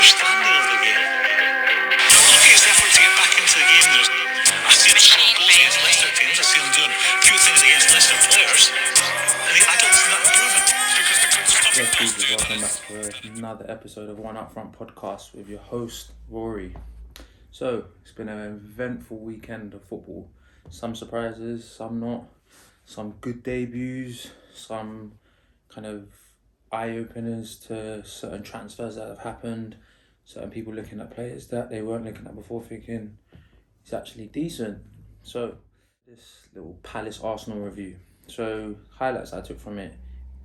understanding of the game. Look at his effort to get back into the game. I see him scoring goals against Leicester teams. I see him doing few things against Leicester players. And I don't see that improving. Yes, people, welcome back to another episode of One Upfront podcast with your host, Rory. So, it's been an eventful weekend of football. Some surprises, some not. Some good debuts, some kind of eye-openers to certain transfers that have happened. Certain people looking at players that they weren't looking at before thinking, it's actually decent. So, this little Palace Arsenal review. So, highlights I took from it.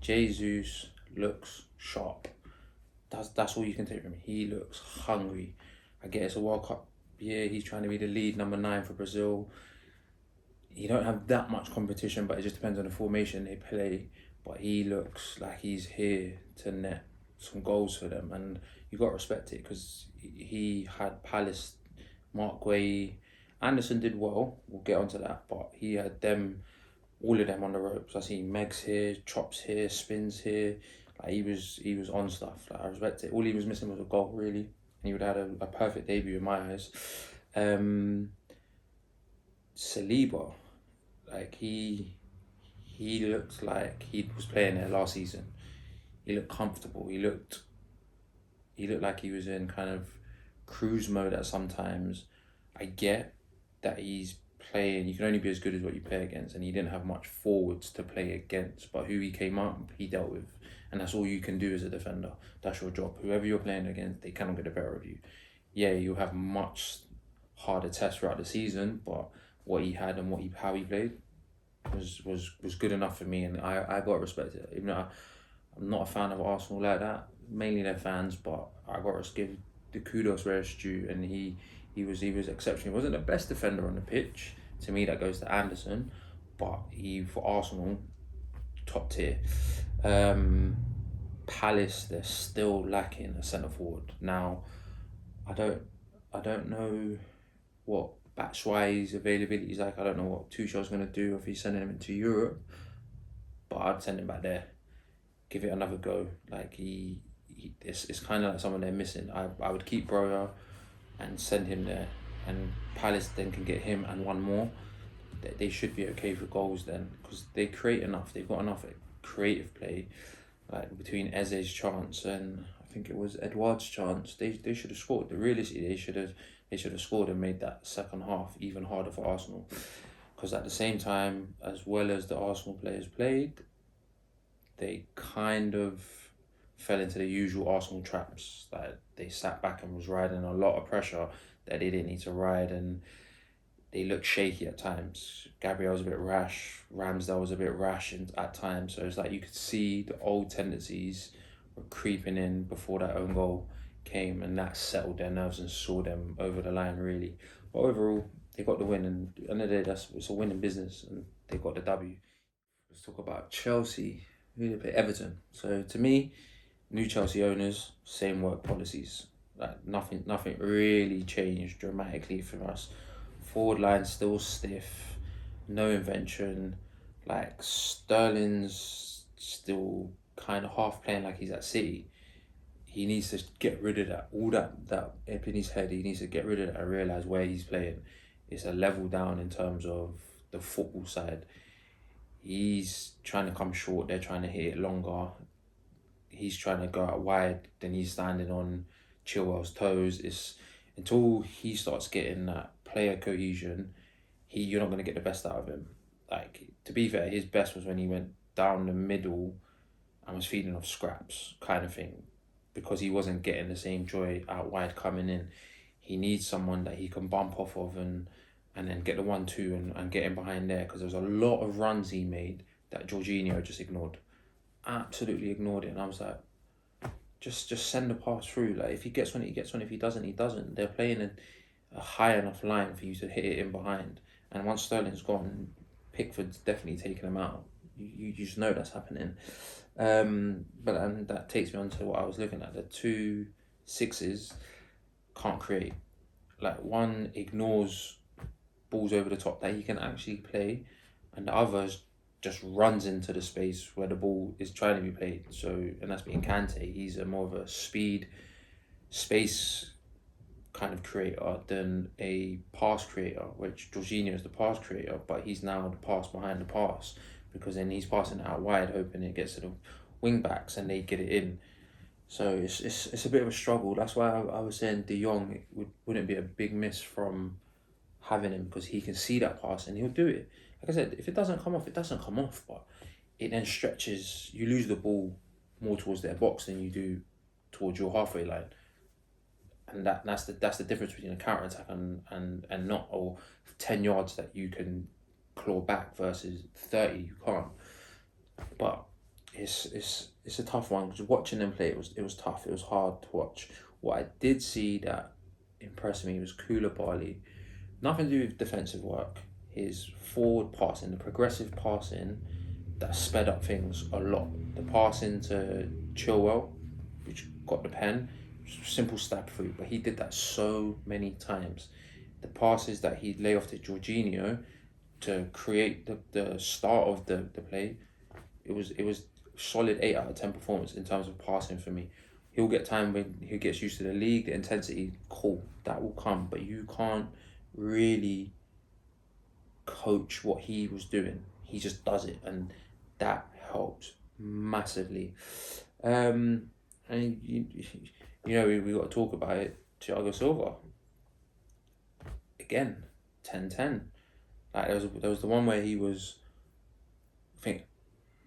Jesus looks sharp. That's all you can take from him. He looks hungry. I get it's a World Cup year. He's trying to be the lead number 9 for Brazil. You don't have that much competition, but it just depends on the formation they play. But he looks like he's here to net some goals for them, and you got to respect it because he had Palace, Mark Guay, Anderson did well. We'll get onto that, but he had them. All of them on the ropes. I see Megs here, chops here, spins here. Like he was on stuff. Like I respect it. All he was missing was a goal, really. And he would have had a perfect debut in my eyes. Saliba, like he looked like he was playing there last season. He looked comfortable. He looked like he was in kind of cruise mode at sometimes. I get that he's playing, you can only be as good as what you play against, and he didn't have much forwards to play against, but who he came up, he dealt with, and that's all you can do as a defender. That's your job. Whoever you're playing against, they cannot get the better of you. Yeah, you'll have much harder tests throughout the season, but what he had and how he played was good enough for me, and I got to respect it. Even though I'm not a fan of Arsenal like that, mainly they're fans, but I got to give the kudos where it's due, and he was exceptional. He wasn't the best defender on the pitch. To me, that goes to Anderson, but for Arsenal, top tier. Palace, they're still lacking a centre forward. Now, I don't know what Batshuayi's availability is like. I don't know what Tuchel's going to do if he's sending him into Europe, but I'd send him back there. Give it another go. Like it's kind of like someone they're missing. I would keep Broja and send him there, and Palace then can get him and one more. They should be okay for goals then, because they create enough. They've got enough creative play, like between Eze's chance and I think it was Edouard's chance. They should have scored. Realistically, they should have scored and made that second half even harder for Arsenal. Because at the same time, as well as the Arsenal players played, they kind of fell into the usual Arsenal traps. Like they sat back and was riding a lot of pressure that they didn't need to ride, and they looked shaky at times. Gabriel was a bit rash, Ramsdale was a bit rash at times, so it's like you could see the old tendencies were creeping in before that own goal came, and that settled their nerves and saw them over the line, really. But overall, they got the win, and at the end of the day, it's a winning business, and they got the W. Let's talk about Chelsea. Who did they play? Everton. So to me, new Chelsea owners, same work policies. Like nothing really changed dramatically for us. Forward line still stiff, no invention. Like Sterling's still kind of half playing like he's at City. He needs to get rid of that. All that up in his head, he needs to get rid of that and realise where he's playing. It's a level down in terms of the football side. He's trying to come short, they're trying to hit it longer. He's trying to go out wide, then he's standing on Chilwell's toes. It's until he starts getting that player cohesion, you're not going to get the best out of him. Like, to be fair, his best was when he went down the middle and was feeding off scraps kind of thing, because he wasn't getting the same joy out wide coming in. He needs someone that he can bump off of and then get the 1-2 and get him behind there, because there was a lot of runs he made that Jorginho just ignored. Absolutely ignored it, and I was like, just send the pass through. Like, if he gets one, he gets one. If he doesn't, he doesn't. They're playing a high enough line for you to hit it in behind. And once Sterling's gone, Pickford's definitely taken him out. You just know that's happening. But that takes me on to what I was looking at. The 2 6s can't create. Like, one ignores balls over the top that he can actually play, and the other just runs into the space where the ball is trying to be played. So, and that's being Kante. He's more of a speed space kind of creator than a pass creator, which Jorginho is the pass creator, but he's now the pass behind the pass, because then he's passing it out wide, hoping it gets to the wing backs and they get it in. So it's a bit of a struggle. That's why I was saying De Jong wouldn't be a big miss from having him, because he can see that pass and he'll do it. Like I said, if it doesn't come off, it doesn't come off, but it then stretches. You lose the ball more towards their box than you do towards your halfway line, and that's the difference between a counter attack and not, or 10 yards that you can claw back versus 30 you can't. But it's a tough one, because watching them play, it was tough. It was hard to watch. What I did see that impressed me was Koulibaly. Nothing to do with defensive work. His forward passing, the progressive passing, that sped up things a lot. The passing to Chilwell, which got the pen, simple stab through, but he did that so many times. The passes that he'd lay off to Jorginho to create the start of the play, it was solid 8 out of 10 performance in terms of passing for me. He'll get time when he gets used to the league, the intensity, cool, that will come, but you can't really coach what he was doing. He just does it, and that helps massively. And you know, we got to talk about it. Thiago Silva, again, 10-10. Like there was the one where he was, I think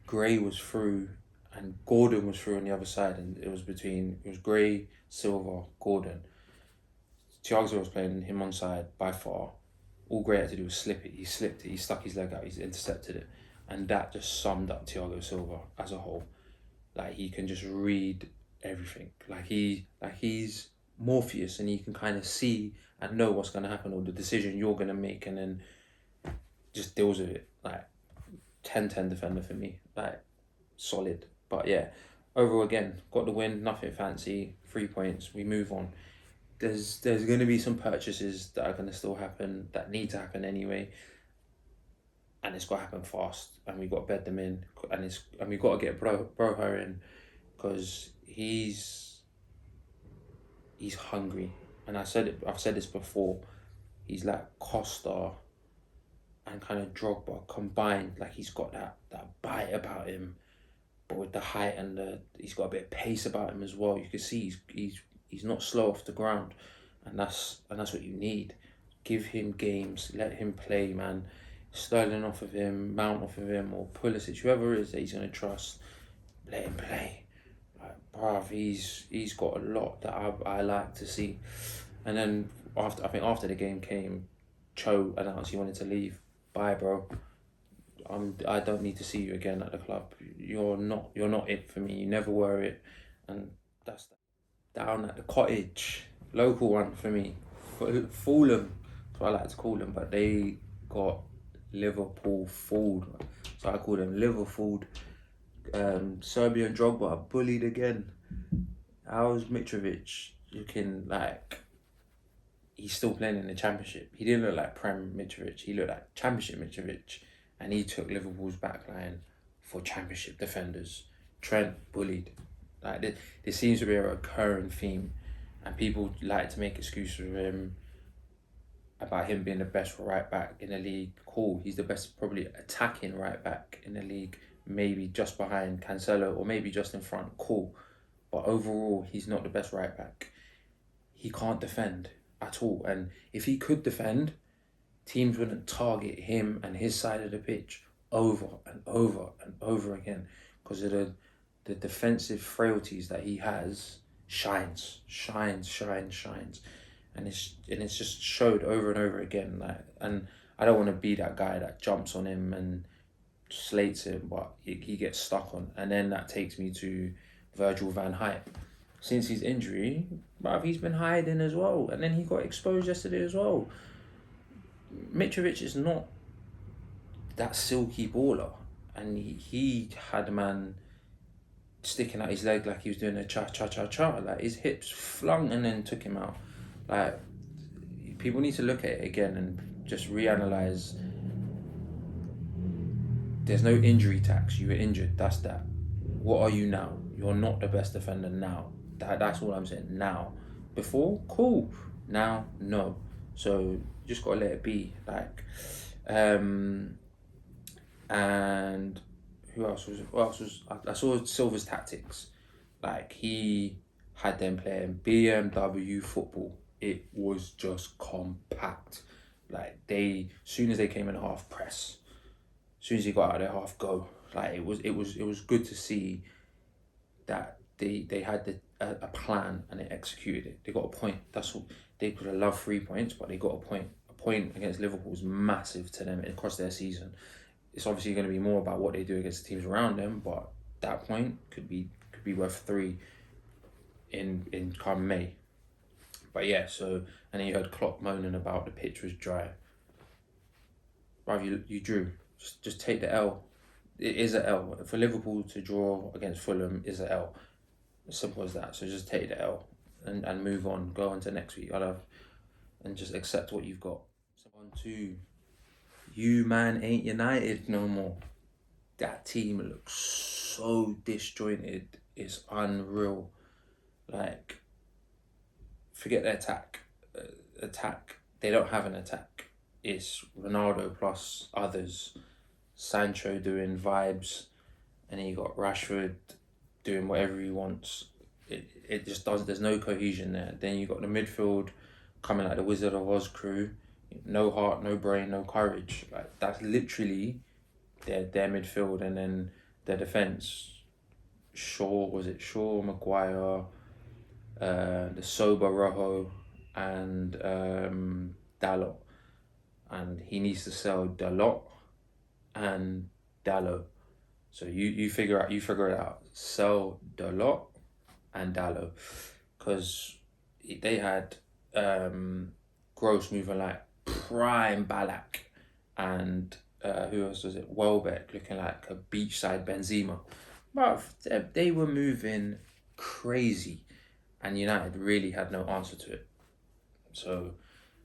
Gray was through and Gordon was through on the other side, and it was Gray, Silva, Gordon. Thiago Silva was playing him on side by far. All Gray had to do was slip it. He slipped it. He stuck his leg out. He's intercepted it, and that just summed up Thiago Silva as a whole. Like, he can just read everything. Like he's Morpheus, and he can kind of see and know what's going to happen, or the decision you're going to make, and then just deals with it. Like 10-10 defender for me. Like, solid. But yeah, overall, again, got the win. Nothing fancy. 3 points. We move on. There's going to be some purchases that are going to still happen, that need to happen anyway, and it's got to happen fast, and we got to bed them in, and we got to get Broha in, because he's hungry, and I've said this before. He's like Costa and kind of Drogba combined. Like, he's got that bite about him, but with the height and he's got a bit of pace about him as well. You can see he's not slow off the ground, and that's what you need. Give him games, let him play, man. Sterling off of him, Mount off of him, or Pulisic, whoever it is that he's gonna trust, let him play. Like, bruv, he's got a lot that I like to see. And then after the game came, Cho announced he wanted to leave. Bye, bro. I don't need to see you again at the club. You're not it for me. You never were it, and that's that. Down at the Cottage, local one for me. Fulham, that's what I like to call them, but they got Liverpool fooled. So I call them Liverpool. Serbian Drogba bullied again. How's Mitrovic looking like he's still playing in the Championship? He didn't look like Prem Mitrovic. He looked like Championship Mitrovic, and he took Liverpool's backline for Championship defenders. Trent bullied. Like, this seems to be a recurring theme, and people like to make excuses for him about him being the best right back in the league. Cool, he's the best probably attacking right back in the league, maybe just behind Cancelo, or maybe just in front. Cool, but overall, he's not the best right back. He can't defend at all, and if he could defend, teams wouldn't target him and his side of the pitch over and over and over again, because of the defensive frailties that he has. Shines, and it's just showed over and over again. Like, and I don't want to be that guy that jumps on him and slates him, but he gets stuck on. And then that takes me to Virgil van Dijk. Since his injury, bruv, he's been hiding as well, and then he got exposed yesterday as well. Mitrovic is not that silky baller, and he had a man sticking out his leg like he was doing a cha. Like, his hips flung and then took him out. Like, people need to look at it again and just reanalyze. There's no injury tax. You were injured. That's that. What are you now? You're not the best defender now. That's all I'm saying now. before, cool. Now, no. So you just gotta let it be. And who else was? Who else was? I saw Silver's tactics. Like he had them playing BMW football. It was just compact. Like soon as they came in half press, as soon as he got out of their half go. Like it was good to see that they had a plan and they executed it. They got a point. That's what they could have loved 3 points, but they got a point. A point against Liverpool was massive to them across their season. It's obviously going to be more about what they do against the teams around them, but that point could be worth 3 in come May. But yeah, so and then you heard Klopp moaning about the pitch was dry. Bruv, you drew. Just take the L. It is a L. For Liverpool to draw against Fulham is a L. As simple as that. So just take the L and move on. Go on to next week. And just accept what you've got. So 1-2. You man ain't United no more. That team looks so disjointed. It's unreal. Like, forget the attack. They don't have an attack. It's Ronaldo plus others. Sancho doing vibes, and then you got Rashford doing whatever he wants. It just doesn't. There's no cohesion there. Then you got the midfield coming like the Wizard of Oz crew. No heart, no brain, no courage. Like that's literally their midfield, and then their defense. Shaw, Maguire, the sober Rojo, and Dalot, and he needs to sell Dalot and Dalot. So you figure it out. Sell Dalot and Dalot, because they had Gross moving like prime Balak, and who else was it? Welbeck looking like a beachside Benzema. But they were moving crazy, and United really had no answer to it. So,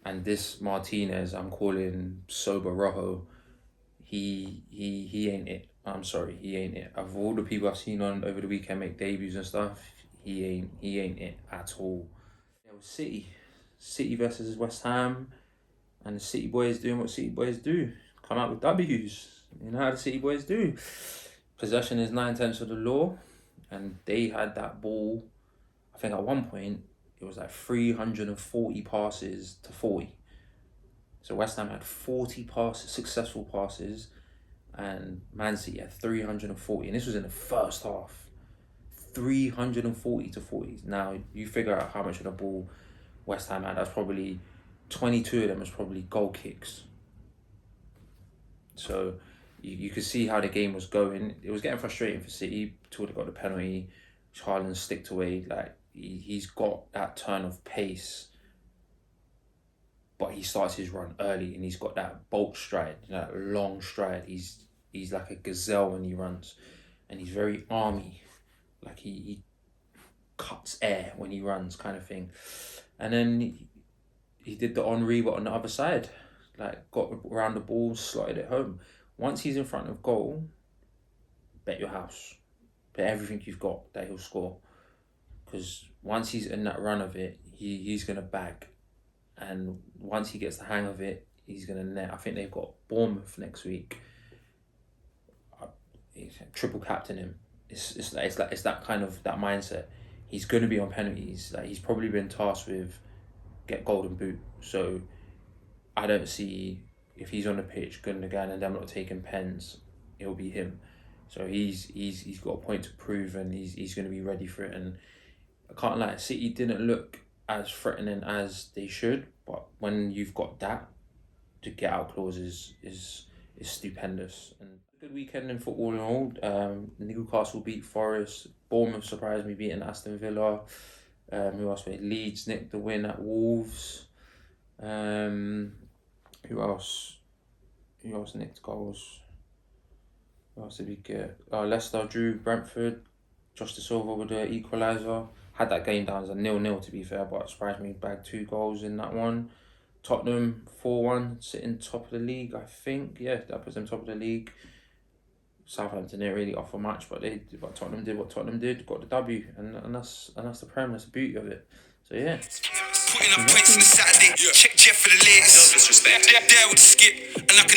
and this Martinez, I'm calling sober Rojo. He ain't it. I'm sorry, he ain't it. Of all the people I've seen on over the weekend make debuts and stuff, he ain't it at all. It was City versus West Ham, and the City boys doing what City boys do. Come out with W's. You know how the City boys do. Possession is 9/10 of the law, and they had that ball. I think at one point it was like 340 passes to 40. So West Ham had 40 passes, successful passes, and Man City had 340, and this was in the first half. 340 to 40. Now you figure out how much of the ball West Ham had. That's probably 22 of them was probably goal kicks. So you could see how the game was going. It was getting frustrating for City until they got the penalty. Haaland sticked away. Like he's got that turn of pace, but he starts his run early and he's got that bolt stride, that long stride. He's like a gazelle when he runs, and he's very army. Like he cuts air when he runs, kind of thing. And then he did the Henri, but on the other side, like got around the ball, slotted it home. Once he's in front of goal, bet your house, bet everything you've got that he'll score. Because once he's in that run of it, he's gonna bag, and once he gets the hang of it, he's gonna net. I think they've got Bournemouth next week. Triple captain him. It's that kind of that mindset. He's gonna be on penalties. Like he's probably been tasked with get golden boot. So I don't see if he's on the pitch, Gundogan and them not taking pens, it'll be him. So he's got a point to prove, and he's going to be ready for it. And I can't lie, City didn't look as threatening as they should, but when you've got that, to get out clauses is stupendous. And a good weekend in football and all. Newcastle beat Forest. Bournemouth surprised me beating Aston Villa. Who else played? Leeds nicked the win at Wolves. Who else nicked goals? Who else did we get? Leicester drew Brentford. Josh De Silva with the equaliser. Had that game down as a 0-0 to be fair, but surprised me, bagged 2 goals in that one. Tottenham 4-1, sitting top of the league, I think. Yeah, that puts them top of the league. Southampton didn't really offer much, but Tottenham did what Tottenham did, got the W, and that's the Prem. That's the beauty of it. So yeah. Putting up points on a Saturday. Check Jeff for the latest. No disrespect. There with the skip, and I can